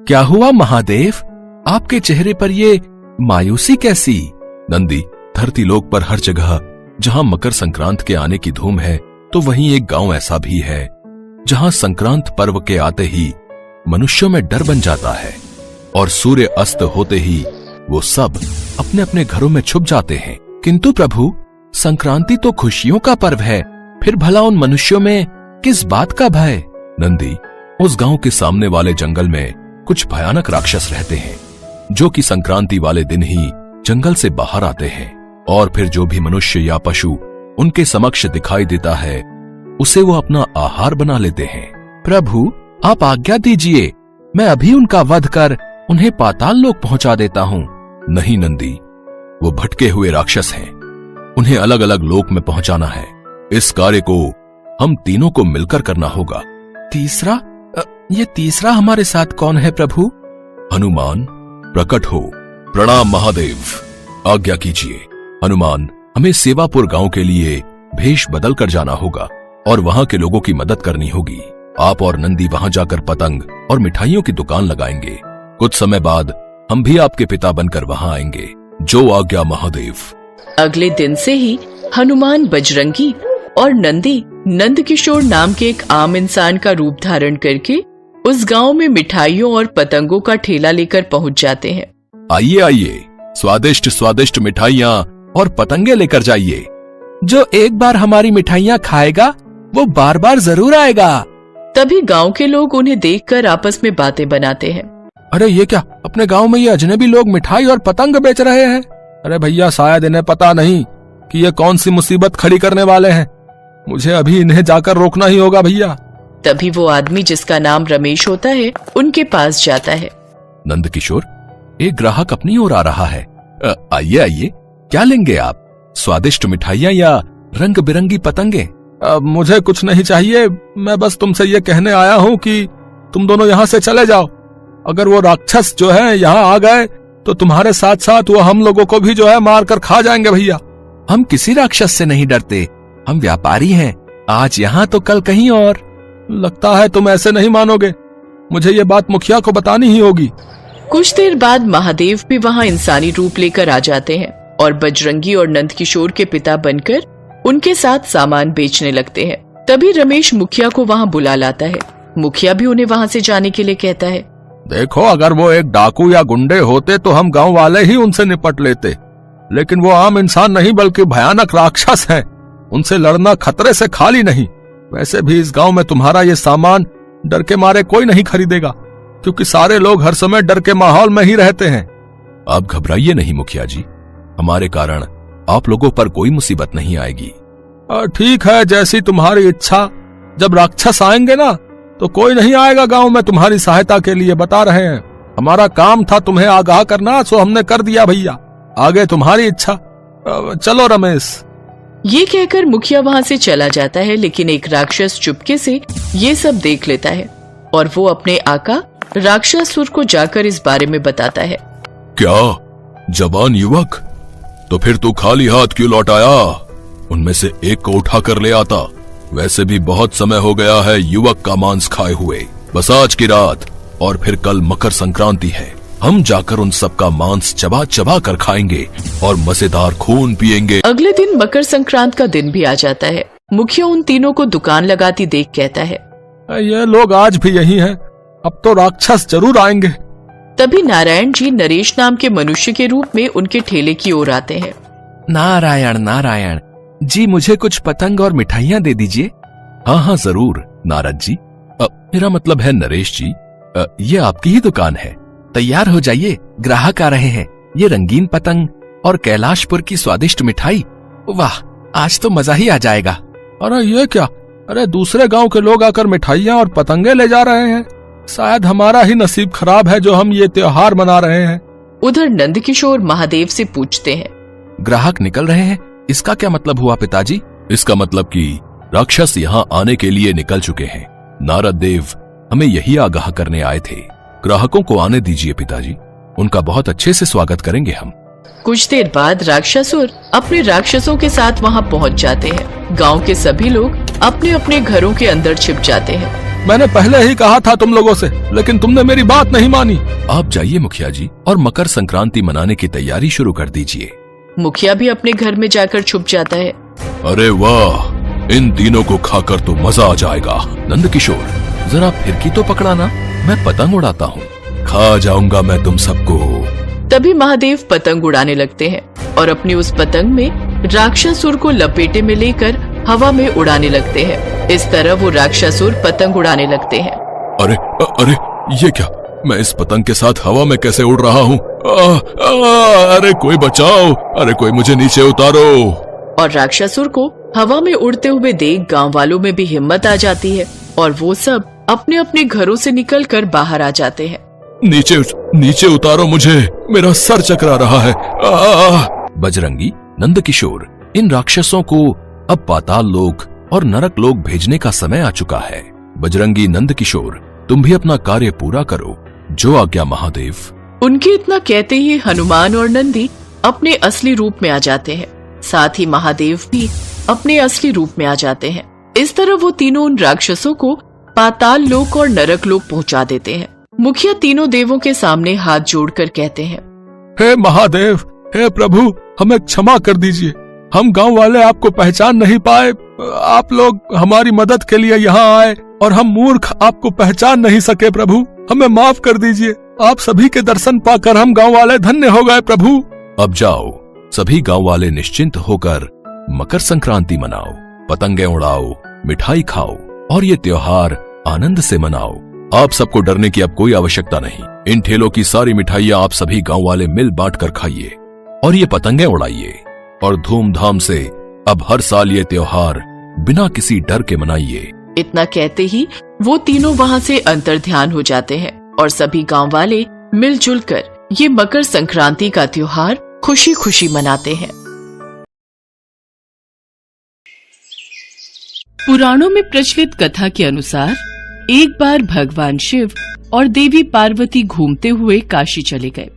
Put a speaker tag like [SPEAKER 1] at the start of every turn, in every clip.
[SPEAKER 1] क्या हुआ महादेव, आपके चेहरे पर ये मायूसी कैसी?
[SPEAKER 2] नंदी, धरती लोक पर हर जगह जहां मकर संक्रांत के आने की धूम है, तो वहीं एक गांव ऐसा भी है जहां संक्रांत पर्व के आते ही मनुष्यों में डर बन जाता है और सूर्य अस्त होते ही वो सब अपने अपने घरों में छुप जाते हैं।
[SPEAKER 1] किंतु प्रभु, संक्रांति तो खुशियों का पर्व है, फिर भला उन मनुष्यों में किस बात का भय?
[SPEAKER 2] नंदी, उस गांव के सामने वाले जंगल में कुछ भयानक राक्षस रहते हैं जो कि संक्रांति वाले दिन ही जंगल से बाहर आते हैं और फिर जो भी मनुष्य या पशु उनके समक्ष दिखाई देता है उसे वो अपना आहार बना लेते हैं।
[SPEAKER 1] प्रभु, आप आज्ञा दीजिए, मैं अभी उनका वध कर उन्हें पाताल लोक पहुंचा देता हूँ।
[SPEAKER 2] नहीं नंदी, वो भटके हुए राक्षस हैं, उन्हें अलग अलग लोक में पहुंचाना है। इस कार्य को हम तीनों को मिलकर करना होगा।
[SPEAKER 1] तीसरा? ये तीसरा हमारे साथ कौन है प्रभु?
[SPEAKER 2] हनुमान, प्रकट हो। प्रणाम महादेव, आज्ञा कीजिए। हनुमान, हमें सेवापुर गांव के लिए भेष बदल कर जाना होगा और वहां के लोगों की मदद करनी होगी। आप और नंदी वहां जाकर पतंग और मिठाइयों की दुकान लगाएंगे। कुछ समय बाद हम भी आपके पिता बनकर वहां आएंगे। जो आज्ञा महादेव।
[SPEAKER 3] अगले दिन से ही हनुमान, बजरंगी और नंदी नंदकिशोर नाम के एक आम इंसान का रूप धारण करके उस गांव में मिठाइयों और पतंगों का ठेला लेकर पहुंच जाते हैं।
[SPEAKER 2] आइए आइए, स्वादिष्ट स्वादिष्ट मिठाइयाँ और पतंगे लेकर जाइए।
[SPEAKER 1] जो एक बार हमारी मिठाइयाँ खाएगा वो बार बार जरूर आएगा।
[SPEAKER 3] तभी गांव के लोग उन्हें देखकर आपस में बातें बनाते हैं।
[SPEAKER 1] अरे ये क्या, अपने गांव में ये अजनबी लोग मिठाई और पतंग बेच रहे हैं? अरे भैया, शायद इन्हें पता नहीं कि ये कौन सी मुसीबत खड़ी करने वाले हैं। मुझे अभी इन्हें जाकर रोकना ही होगा भैया।
[SPEAKER 3] तभी वो आदमी जिसका नाम रमेश होता है उनके पास जाता है।
[SPEAKER 2] नंदकिशोर, एक ग्राहक अपनी ओर आ रहा है। आइए आइए, क्या लेंगे आप? स्वादिष्ट मिठाइयाँ या रंग बिरंगी पतंगे?
[SPEAKER 1] मुझे कुछ नहीं चाहिए, मैं बस तुमसे ये कहने आया हूँ कि तुम दोनों यहाँ से चले जाओ। अगर वो राक्षस जो है यहाँ आ गए तो तुम्हारे साथ साथ वो हम लोगों को भी जो है मार कर खा जाएंगे भैया।
[SPEAKER 4] हम किसी राक्षस से नहीं डरते, हम व्यापारी हैं, आज यहाँ तो कल कहीं और।
[SPEAKER 1] लगता है तुम ऐसे नहीं मानोगे, मुझे ये बात मुखिया को बतानी ही होगी।
[SPEAKER 3] कुछ देर बाद महादेव भी वहाँ इंसानी रूप लेकर आ जाते हैं और बजरंगी और नंदकिशोर के पिता बनकर उनके साथ सामान बेचने लगते हैं। तभी रमेश मुखिया को वहाँ बुला लाता है। मुखिया भी उन्हें वहाँ से जाने के लिए कहता है।
[SPEAKER 1] देखो, अगर वो एक डाकू या गुंडे होते तो हम गांव वाले ही उनसे निपट लेते, लेकिन वो आम इंसान नहीं बल्कि भयानक राक्षस हैं। उनसे लड़ना खतरे से खाली नहीं। वैसे भी इस गांव में तुम्हारा ये सामान डर के मारे कोई नहीं खरीदेगा, क्योंकि सारे लोग हर समय डर के माहौल में ही रहते हैं।
[SPEAKER 2] आप घबराइए नहीं मुखिया जी, हमारे कारण आप लोगों पर कोई मुसीबत नहीं आएगी।
[SPEAKER 1] ठीक है, जैसी तुम्हारी इच्छा। जब राक्षस आएंगे ना तो कोई नहीं आएगा गांव में तुम्हारी सहायता के लिए, बता रहे हैं। हमारा काम था तुम्हें आगाह करना, सो हमने कर दिया भैया। आगे तुम्हारी इच्छा। चलो रमेश।
[SPEAKER 3] ये कहकर मुखिया वहाँ से चला जाता है, लेकिन एक राक्षस चुपके से ये सब देख लेता है और वो अपने आका राक्षसुर को जाकर इस बारे में बताता है।
[SPEAKER 2] क्या जवान युवक, तो फिर तू खाली हाथ क्यों लौट आया? उनमें से एक को उठा कर ले आता। वैसे भी बहुत समय हो गया है युवक का मांस खाए हुए। बस आज की रात और फिर कल मकर संक्रांति है, हम जाकर उन सब का मांस चबा चबा कर खाएंगे और मजेदार खून पिएंगे।
[SPEAKER 3] अगले दिन मकर संक्रांत का दिन भी आ जाता है। मुखिया उन तीनों को दुकान लगाती देख कहता है,
[SPEAKER 1] ये लोग आज भी यही हैं, अब तो राक्षस जरूर आएंगे।
[SPEAKER 3] तभी नारायण जी नरेश नाम के मनुष्य के रूप में उनके ठेले की ओर आते हैं।
[SPEAKER 4] नारायण नारायण जी, मुझे कुछ पतंग और मिठाइयाँ दे दीजिए।
[SPEAKER 2] हाँ हाँ जरूर नारद जी। मेरा मतलब है नरेश जी, ये आपकी ही दुकान है।
[SPEAKER 4] तैयार हो जाइए, ग्राहक आ रहे हैं। ये रंगीन पतंग और कैलाशपुर की स्वादिष्ट मिठाई, वाह, आज तो मजा ही आ जाएगा।
[SPEAKER 1] अरे ये क्या, अरे दूसरे गांव के लोग आकर मिठाइयाँ और पतंगे ले जा रहे हैं। शायद हमारा ही नसीब खराब है जो हम ये त्योहार मना रहे हैं।
[SPEAKER 3] उधर नंदकिशोर महादेव से पूछते हैं,
[SPEAKER 4] ग्राहक निकल रहे हैं, इसका क्या मतलब हुआ पिताजी?
[SPEAKER 2] इसका मतलब कि राक्षस यहाँ आने के लिए निकल चुके हैं। नारद देव हमें यही आगाह करने आए थे। ग्राहकों को आने दीजिए पिताजी, उनका बहुत अच्छे से स्वागत करेंगे हम।
[SPEAKER 3] कुछ देर बाद राक्षसुर अपने राक्षसों के साथ वहाँ पहुँच जाते हैं। गांव के सभी लोग अपने अपने घरों के अंदर छिप जाते हैं।
[SPEAKER 1] मैंने पहले ही कहा था तुम लोगों से, लेकिन तुमने मेरी बात नहीं मानी।
[SPEAKER 2] आप जाइए मुखिया जी और मकर संक्रांति मनाने की तैयारी शुरू कर दीजिए।
[SPEAKER 3] मुखिया भी अपने घर में जाकर छुप जाता है।
[SPEAKER 2] अरे वाह, इन तीनों को खाकर तो मजा आ जाएगा। नंद किशोर, जरा फिरकी तो पकड़ाना, मैं पतंग उड़ाता हूँ। खा जाऊंगा मैं तुम सबको।
[SPEAKER 3] तभी महादेव पतंग उड़ाने लगते हैं और अपनी उस पतंग में राक्षसुर को लपेटे में लेकर हवा में उड़ाने लगते हैं। इस तरह वो राक्षसुर पतंग उड़ाने लगते हैं।
[SPEAKER 2] अरे अरे, ये क्या, मैं इस पतंग के साथ हवा में कैसे उड़ रहा हूँ? अरे कोई बचाओ, अरे कोई मुझे नीचे उतारो।
[SPEAKER 3] और राक्षसुर को हवा में उड़ते हुए देख गांव वालों में भी हिम्मत आ जाती है और वो सब अपने अपने घरों से निकलकर बाहर आ जाते हैं।
[SPEAKER 2] नीचे उतारो मुझे, मेरा सर चकरा रहा है। बजरंगी, नंद किशोर, इन राक्षसों को अब पाताल लोक और नरक लोक भेजने का समय आ चुका है। बजरंगी, नंद किशोर, तुम भी अपना कार्य पूरा करो, जो आज्ञा महादेव।
[SPEAKER 3] उनके इतना कहते ही हनुमान और नंदी अपने असली रूप में आ जाते हैं। साथ ही महादेव भी अपने असली रूप में आ जाते हैं। इस तरह वो तीनों उन राक्षसों को पाताल लोक और नरक लोक पहुंचा देते हैं। मुखिया तीनों देवों के सामने हाथ जोड़कर कहते हैं,
[SPEAKER 1] हे महादेव, हे प्रभु, हमें क्षमा कर दीजिए। हम गांव वाले आपको पहचान नहीं पाए। आप लोग हमारी मदद के लिए यहाँ आए और हम मूर्ख आपको पहचान नहीं सके। प्रभु, हमें माफ कर दीजिए। आप सभी के दर्शन पाकर हम गांव वाले धन्य हो गए। प्रभु,
[SPEAKER 2] अब जाओ, सभी गांव वाले निश्चिंत होकर मकर संक्रांति मनाओ, पतंगे उड़ाओ, मिठाई खाओ और ये त्योहार आनंद से मनाओ। आप सबको डरने की अब कोई आवश्यकता नहीं। इन ठेलों की सारी मिठाइयाँ आप सभी गांव वाले मिल बांट कर खाइए और ये पतंगे उड़ाइए और धूमधाम से अब हर साल ये त्योहार बिना किसी डर के मनाइए।
[SPEAKER 3] इतना कहते ही वो तीनों वहाँ से अंतर्ध्यान हो जाते हैं और सभी गांव वाले मिलजुल कर ये मकर संक्रांति का त्योहार खुशी खुशी मनाते हैं। पुराणों में प्रचलित कथा के अनुसार एक बार भगवान शिव और देवी पार्वती घूमते हुए काशी चले गए।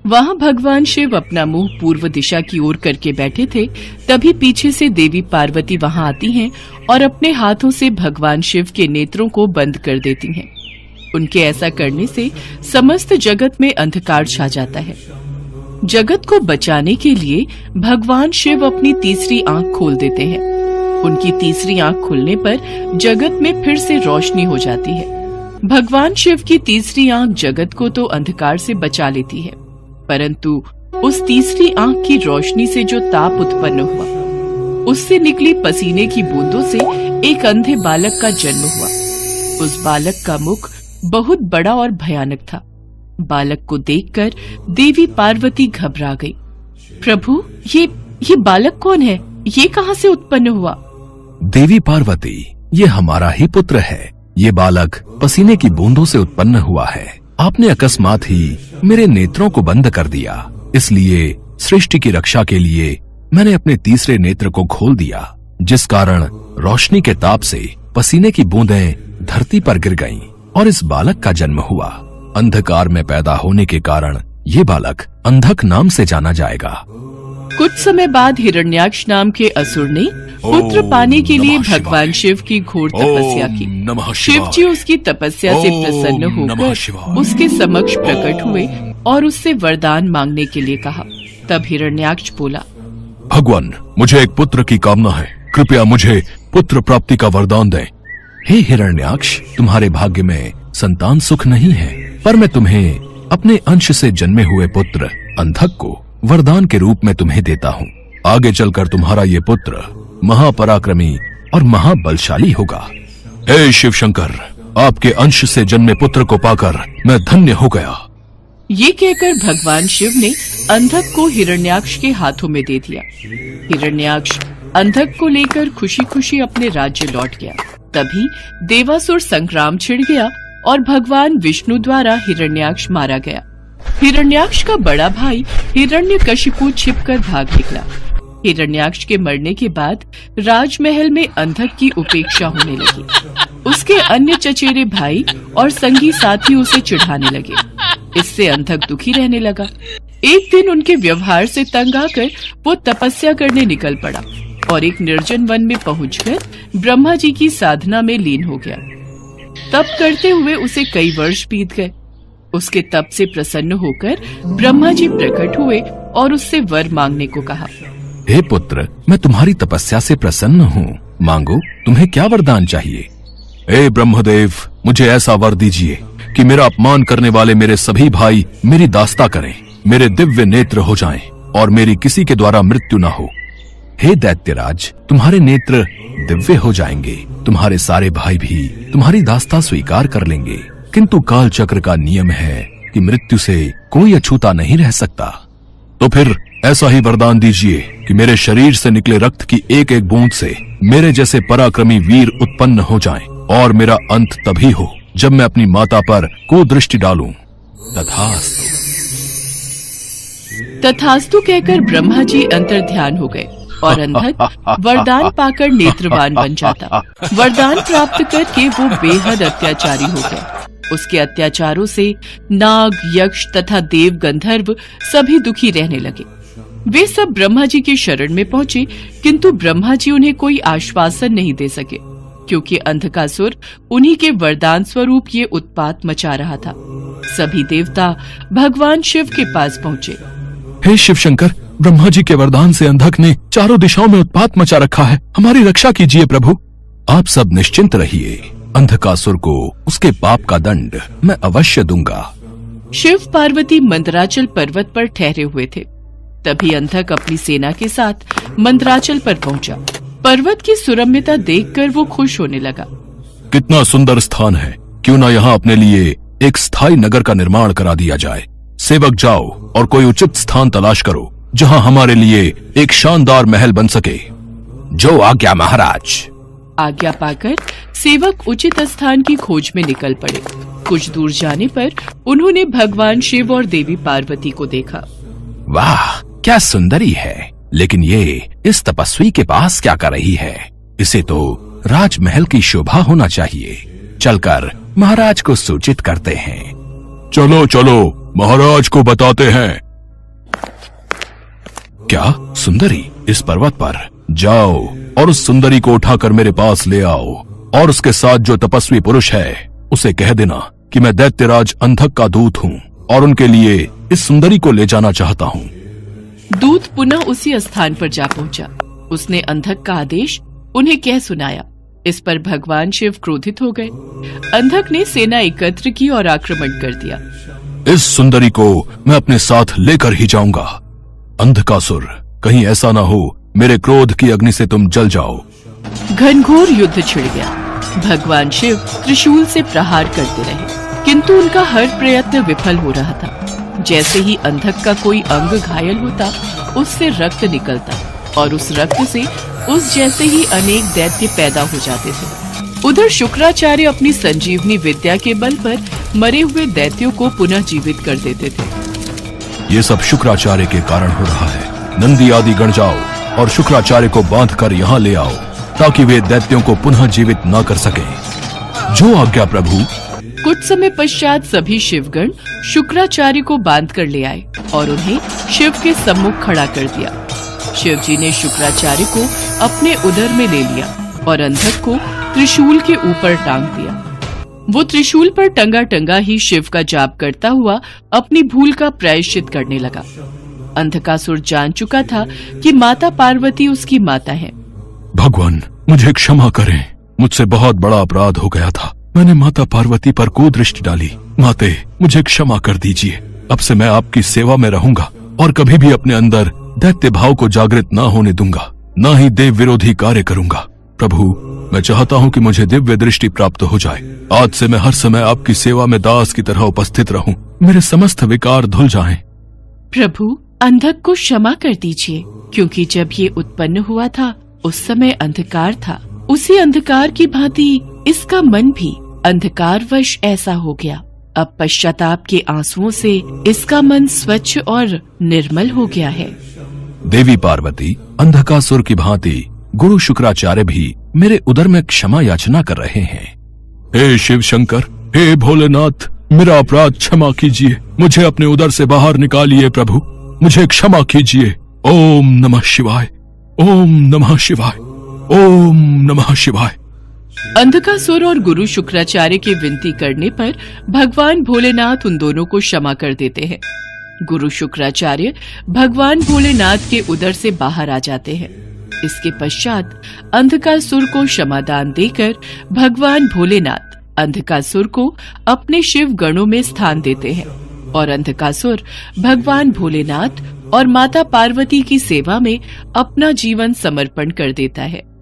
[SPEAKER 3] वहाँ भगवान शिव अपना मुंह पूर्व दिशा की ओर करके बैठे थे। तभी पीछे से देवी पार्वती वहाँ आती हैं और अपने हाथों से भगवान शिव के नेत्रों को बंद कर देती हैं। उनके ऐसा करने से समस्त जगत में अंधकार छा जाता है। जगत को बचाने के लिए भगवान शिव अपनी तीसरी आंख खोल देते हैं। उनकी तीसरी आंख खुलने पर जगत में फिर से रोशनी हो जाती है। भगवान शिव की तीसरी आंख जगत को तो अंधकार से बचा लेती है, परंतु उस तीसरी आंख की रोशनी से जो ताप उत्पन्न हुआ, उससे निकली पसीने की बूंदों से एक अंधे बालक का जन्म हुआ। उस बालक का मुख बहुत बड़ा और भयानक था। बालक को देखकर देवी पार्वती घबरा गई। प्रभु, ये बालक कौन है? ये कहाँ से उत्पन्न हुआ?
[SPEAKER 2] देवी पार्वती, ये हमारा ही पुत्र है। ये बालक पसीने की बूंदों से उत्पन्न हुआ है। आपने अकस्मात ही मेरे नेत्रों को बंद कर दिया, इसलिए सृष्टि की रक्षा के लिए मैंने अपने तीसरे नेत्र को खोल दिया, जिस कारण रोशनी के ताप से पसीने की बूंदें धरती पर गिर गईं और इस बालक का जन्म हुआ। अंधकार में पैदा होने के कारण ये बालक अंधक नाम से जाना जाएगा।
[SPEAKER 3] कुछ समय बाद हिरण्याक्ष नाम के असुर ने पुत्र पाने के लिए भगवान शिव की घोर तपस्या की। शिव जी उसकी तपस्या से प्रसन्न होकर उसके समक्ष प्रकट हुए और उससे वरदान मांगने के लिए कहा। तब हिरण्याक्ष बोला,
[SPEAKER 2] भगवान, मुझे एक पुत्र की कामना है, कृपया मुझे पुत्र प्राप्ति का वरदान दें। हे हिरण्याक्ष, तुम्हारे भाग्य में संतान सुख नहीं है, पर मैं तुम्हें अपने अंश से जन्मे हुए पुत्र अंधक को वरदान के रूप में तुम्हें देता हूँ। आगे चलकर तुम्हारा ये पुत्र महापराक्रमी और महाबलशाली होगा। हे शिव शंकर, आपके अंश से जन्मे पुत्र को पाकर मैं धन्य हो गया।
[SPEAKER 3] ये कहकर भगवान शिव ने अंधक को हिरण्याक्ष के हाथों में दे दिया। हिरण्याक्ष अंधक को लेकर खुशी खुशी अपने राज्य लौट गया। तभी देवासुर संग्राम छिड़ गया और भगवान विष्णु द्वारा हिरण्याक्ष मारा गया। हिरण्याक्ष का बड़ा भाई हिरण्यकशिपु छिपकर भाग निकला। हिरण्याक्ष के मरने के बाद राजमहल में अंधक की उपेक्षा होने लगी। उसके अन्य चचेरे भाई और संगी साथी उसे चिढ़ाने लगे। इससे अंधक दुखी रहने लगा। एक दिन उनके व्यवहार से तंग आकर वो तपस्या करने निकल पड़ा और एक निर्जन वन में पहुंचकर ब्रह्मा जी की साधना में लीन हो गया। तप करते हुए उसे कई वर्ष बीत गए। उसके तप से प्रसन्न होकर ब्रह्मा जी प्रकट हुए और उससे वर मांगने को कहा।
[SPEAKER 2] हे पुत्र, मैं तुम्हारी तपस्या से प्रसन्न हूँ, मांगो, तुम्हें क्या वरदान चाहिए? हे ब्रह्मदेव, मुझे ऐसा वर दीजिए कि मेरा अपमान करने वाले मेरे सभी भाई मेरी दास्ता करें, मेरे दिव्य नेत्र हो जाएं और मेरी किसी के द्वारा मृत्यु न हो। हे दैत्यराज, तुम्हारे नेत्र दिव्य हो जाएंगे, तुम्हारे सारे भाई भी तुम्हारी दास्ता स्वीकार कर लेंगे, किंतु काल चक्र का नियम है कि मृत्यु से कोई अछूता नहीं रह सकता। तो फिर ऐसा ही वरदान दीजिए कि मेरे शरीर से निकले रक्त की एक एक बूंद से मेरे जैसे पराक्रमी वीर उत्पन्न हो जाएं और मेरा अंत तभी हो जब मैं अपनी माता पर कुदृष्टि डालूं। तथास्तु।
[SPEAKER 3] तथास्तु कहकर ब्रह्मा जी अंतर्ध्यान हो गए और अंधक वरदान पाकर नेत्रवान बन जाता। वरदान प्राप्त करके वो बेहद अत्याचारी हो गए। उसके अत्याचारों से नाग, यक्ष तथा देव गंधर्व सभी दुखी रहने लगे। वे सब ब्रह्मा जी की शरण में पहुंचे, किंतु ब्रह्मा जी उन्हें कोई आश्वासन नहीं दे सके, क्योंकि अंधकासुर उन्हीं के वरदान स्वरूप ये उत्पात मचा रहा था। सभी देवता भगवान शिव के पास पहुंचे।
[SPEAKER 2] हे शिव शंकर, ब्रह्मा जी के वरदान से अंधक ने चारों दिशाओं में उत्पात मचा रखा है, हमारी रक्षा कीजिए प्रभु। आप सब निश्चिंत रहिए, अंधकासुर को उसके पाप का दंड मैं अवश्य दूंगा।
[SPEAKER 3] शिव पार्वती मंदराचल पर्वत पर ठहरे हुए थे। तभी अंधक अपनी सेना के साथ मंदराचल पर पहुंचा। पर्वत की सुरम्यता देखकर वो खुश होने लगा।
[SPEAKER 2] कितना सुंदर स्थान है, क्यों ना यहाँ अपने लिए एक स्थायी नगर का निर्माण करा दिया जाए। सेवक जाओ और कोई उचित स्थान तलाश करो जहाँ हमारे लिए एक शानदार महल बन सके। जो आज्ञा महाराज।
[SPEAKER 3] आज्ञा पाकर सेवक उचित स्थान की खोज में निकल पड़े। कुछ दूर जाने पर उन्होंने भगवान शिव और देवी पार्वती को देखा।
[SPEAKER 2] वाह, क्या सुंदरी है, लेकिन ये इस तपस्वी के पास क्या कर रही है? इसे तो राजमहल की शोभा होना चाहिए। चलकर महाराज को सूचित करते हैं। चलो चलो, महाराज को बताते हैं। क्या सुंदरी इस पर्वत पर? जाओ और उस सुंदरी को उठाकर मेरे पास ले आओ और उसके साथ जो तपस्वी पुरुष है उसे कह देना कि मैं दैत्यराज अंधक का दूत हूँ और उनके लिए इस सुंदरी को ले जाना चाहता हूँ।
[SPEAKER 3] दूत पुनः उसी स्थान पर जा पहुंचा। उसने अंधक का आदेश उन्हें कह सुनाया। इस पर भगवान शिव क्रोधित हो गए। अंधक ने सेना एकत्र की और आक्रमण कर दिया।
[SPEAKER 2] इस सुंदरी को मैं अपने साथ लेकर ही जाऊंगा। अंधकासुर, कहीं ऐसा ना हो मेरे क्रोध की अग्नि से तुम जल जाओ।
[SPEAKER 3] घनघोर युद्ध छिड़ गया। भगवान शिव त्रिशूल से प्रहार करते रहे, किंतु उनका हर प्रयत्न विफल हो रहा था। जैसे ही अंधक का कोई अंग घायल होता, उससे रक्त निकलता और उस रक्त से उस जैसे ही अनेक दैत्य पैदा हो जाते थे। उधर शुक्राचार्य अपनी संजीवनी विद्या के बल पर मरे हुए दैत्यों को पुनः जीवित कर देते थे।
[SPEAKER 2] ये सब शुक्राचार्य के कारण हो रहा है। नंदी आदि गण जाओ और शुक्राचार्य को बांधकर यहाँ ले आओ, ताकि वे दैत्यों को पुनः जीवित न कर सके। जो आज्ञा प्रभु।
[SPEAKER 3] कुछ समय पश्चात सभी शिवगण शुक्राचार्य को बांध कर ले आए और उन्हें शिव के सम्मुख खड़ा कर दिया। शिव जी ने शुक्राचार्य को अपने उदर में ले लिया और अंधक को त्रिशूल के ऊपर टांग दिया। वो त्रिशूल पर टंगा टंगा ही शिव का जाप करता हुआ अपनी भूल का प्रायश्चित करने लगा। अंधकासुर जान चुका था कि माता पार्वती उसकी माता है।
[SPEAKER 2] भगवान, मुझे क्षमा करें, मुझसे बहुत बड़ा अपराध हो गया था। मैंने माता पार्वती पर कुदृष्टि डाली। माते, मुझे क्षमा कर दीजिए। अब से मैं आपकी सेवा में रहूंगा और कभी भी अपने अंदर दैत्य भाव को जागृत न होने दूंगा, न ही देव विरोधी कार्य करूंगा। प्रभु, मैं चाहता हूँ कि मुझे दिव्य दृष्टि प्राप्त हो जाए। आज से मैं हर समय आपकी सेवा में दास की तरह उपस्थित रहूं, मेरे समस्त विकार धुल जाएं।
[SPEAKER 3] प्रभु, अंधक को क्षमा कर दीजिए, क्योंकि जब ये उत्पन्न हुआ था उस समय अंधकार था। उसी अंधकार की भांति इसका मन भी अंधकारवश ऐसा हो गया। अब पश्चाताप के आंसुओं से इसका मन स्वच्छ और निर्मल हो गया है।
[SPEAKER 2] देवी पार्वती, अंधकासुर की भांति गुरु शुक्राचार्य भी मेरे उदर में क्षमा याचना कर रहे हैं। हे शिव शंकर, हे भोलेनाथ, मेरा अपराध क्षमा कीजिए। मुझे अपने उदर से बाहर निकालिए प्रभु, मुझे क्षमा कीजिए। ओम नमः शिवाय, ओम नमः शिवाय, ओम नमः शिवाय।
[SPEAKER 3] अंधकासुर और गुरु शुक्राचार्य की विनती करने पर भगवान भोलेनाथ उन दोनों को क्षमा कर देते हैं। गुरु शुक्राचार्य भगवान भोलेनाथ के उदर से बाहर आ जाते हैं। इसके पश्चात अंधकासुर को क्षमादान देकर भगवान भोलेनाथ अंधकासुर को अपने शिव गणों में स्थान देते हैं और अंधकासुर भगवान भोलेनाथ और माता पार्वती की सेवा में अपना जीवन समर्पण कर देता है।